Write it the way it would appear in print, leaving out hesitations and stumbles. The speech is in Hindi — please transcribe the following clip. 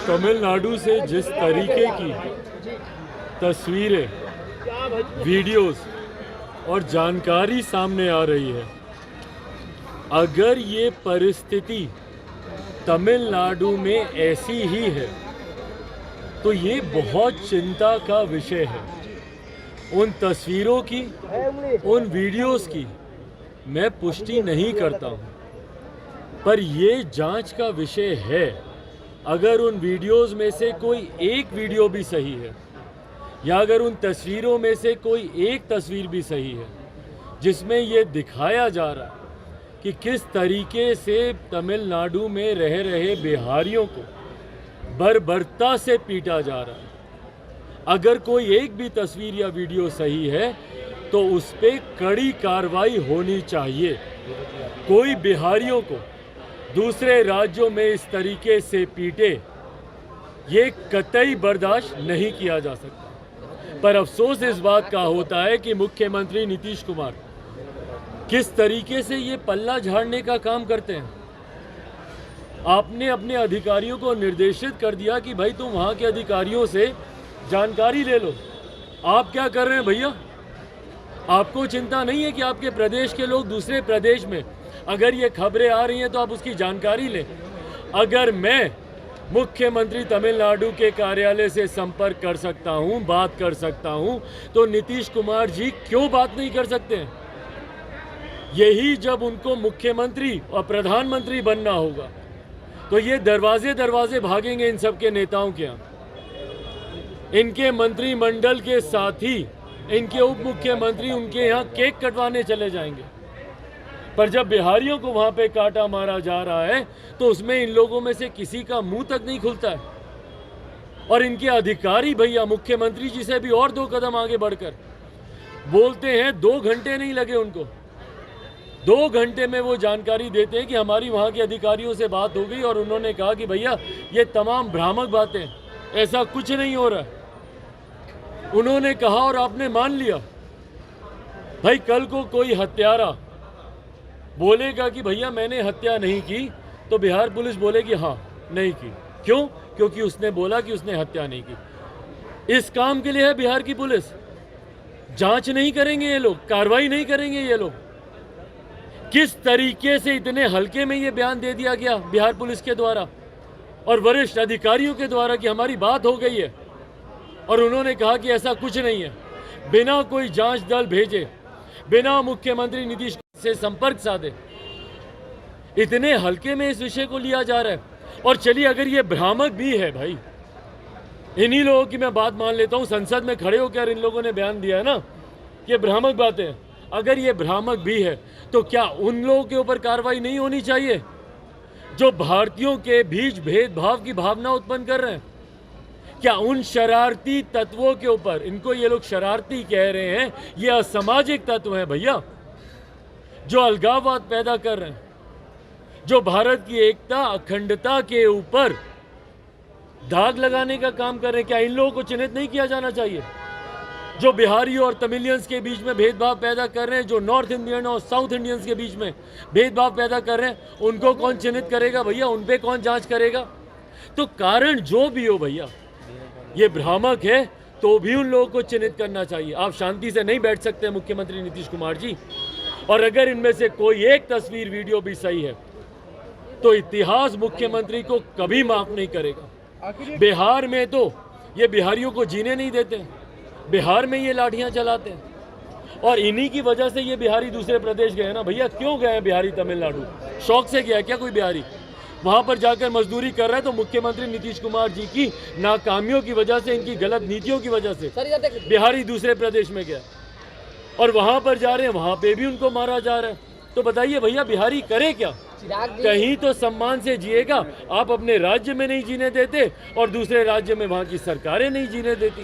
तमिलनाडु से जिस तरीके की तस्वीरें, वीडियोस और जानकारी सामने आ रही है, अगर ये परिस्थिति तमिलनाडु में ऐसी ही है तो ये बहुत चिंता का विषय है। उन तस्वीरों की, उन वीडियोस की मैं पुष्टि नहीं करता हूँ, पर ये जांच का विषय है। अगर उन वीडियोस में से कोई एक वीडियो भी सही है या अगर उन तस्वीरों में से कोई एक तस्वीर भी सही है जिसमें ये दिखाया जा रहा है कि किस तरीके से तमिलनाडु में रह रहे बिहारियों को बर्बरता से पीटा जा रहा है, अगर कोई एक भी तस्वीर या वीडियो सही है तो उस पर कड़ी कार्रवाई होनी चाहिए। कोई बिहारियों को दूसरे राज्यों में इस तरीके से पीटे, ये कतई बर्दाश्त नहीं किया जा सकता। पर अफसोस इस बात का होता है कि मुख्यमंत्री नीतीश कुमार किस तरीके से ये पल्ला झाड़ने का काम करते हैं। आपने अपने अधिकारियों को निर्देशित कर दिया कि भाई तुम वहाँ के अधिकारियों से जानकारी ले लो। आप क्या कर रहे हैं भैया? आपको चिंता नहीं है कि आपके प्रदेश के लोग दूसरे प्रदेश में अगर ये खबरें आ रही हैं तो आप उसकी जानकारी लें। अगर मैं मुख्यमंत्री तमिलनाडु के कार्यालय से संपर्क कर सकता हूं, बात कर सकता हूं, तो नीतीश कुमार जी क्यों बात नहीं कर सकते हैं? यही जब उनको मुख्यमंत्री और प्रधानमंत्री बनना होगा तो ये दरवाजे दरवाजे भागेंगे इन सब के नेताओं के यहाँ। इनके मंत्रिमंडल के साथ ही इनके उप मुख्यमंत्री उनके यहाँ केक कटवाने चले जाएंगे। पर जब बिहारियों को वहां पे काटा मारा जा रहा है तो उसमें इन लोगों में से किसी का मुंह तक नहीं खुलता है। और इनके अधिकारी भैया मुख्यमंत्री जी से भी और 2 कदम आगे बढ़कर बोलते हैं, 2 घंटे नहीं लगे उनको, 2 घंटे में वो जानकारी देते हैं कि हमारी वहां के अधिकारियों से बात हो गई और उन्होंने कहा कि भैया ये तमाम भ्रामक बातें, ऐसा कुछ नहीं हो रहा है। उन्होंने कहा और आपने मान लिया। भाई कल को कोई हत्यारा बोलेगा कि भैया मैंने हत्या नहीं की, तो बिहार पुलिस बोलेगी हाँ नहीं की। क्यों? क्योंकि उसने बोला कि उसने हत्या नहीं की। इस काम के लिए है बिहार की पुलिस। जांच नहीं करेंगे ये लोग, कार्रवाई नहीं करेंगे ये लोग। किस तरीके से इतने हल्के में ये बयान दे दिया गया बिहार पुलिस के द्वारा और वरिष्ठ अधिकारियों के द्वारा कि हमारी बात हो गई है, और उन्होंने कहा कि ऐसा कुछ नहीं है। बिना कोई जांच दल भेजे, बिना मुख्यमंत्री नीतीश से संपर्क साधे, इतने हल्के में इस विषय को लिया जा रहा है। और चलिए अगर ये भ्रामक भी है, भाई इन्हीं लोगों की मैं बात मान लेता हूं, संसद में खड़े होकर इन लोगों ने बयान दिया है ना, ये भ्रामक बातें हैं। अगर ये भ्रामक भी है तो क्या उन लोगों के ऊपर कार्रवाई नहीं होनी चाहिए जो भारतीयों के बीच भेदभाव की भावना उत्पन्न कर रहे हैं? क्या उन शरारती तत्वों के ऊपर, इनको ये लोग शरारती कह रहे हैं, ये असामाजिक तत्व हैं भैया, जो अलगाववाद पैदा कर रहे हैं, जो भारत की एकता अखंडता के ऊपर दाग लगाने का काम कर रहे हैं? क्या इन लोगों को चिन्हित नहीं किया जाना चाहिए? जो बिहारियों और तमिलियंस के बीच में भेदभाव पैदा कर रहे हैं, जो नॉर्थ इंडियन और साउथ इंडियंस के बीच में भेदभाव पैदा कर रहे हैं, उनको कौन चिन्हित करेगा भैया? उन पे कौन जांच करेगा? तो कारण जो भी हो भैया, ये भ्रामक है तो भी उन लोगों को चिन्हित करना चाहिए। आप शांति से नहीं बैठ सकते मुख्यमंत्री नीतीश कुमार जी। और अगर इनमें से कोई एक तस्वीर वीडियो भी सही है तो इतिहास मुख्यमंत्री को कभी माफ नहीं करेगा। बिहार में तो ये बिहारियों को जीने नहीं देते हैं, बिहार में ये लाठियां चलाते हैं, और इन्हीं की वजह से ये बिहारी दूसरे प्रदेश गए ना भैया। क्यों गए हैं बिहारी तमिलनाडु? शौक से गया क्या कोई बिहारी? वहां पर जाकर मजदूरी कर रहा है तो मुख्यमंत्री नीतीश कुमार जी की नाकामियों की वजह से, इनकी गलत नीतियों की वजह से बिहारी दूसरे प्रदेश में गया और वहां पर जा रहे हैं, वहां पे भी उनको मारा जा रहा है। तो बताइए भैया बिहारी करे क्या? कहीं तो सम्मान से जिएगा। आप अपने राज्य में नहीं जीने देते और दूसरे राज्य में वहां की सरकारें नहीं जीने देती।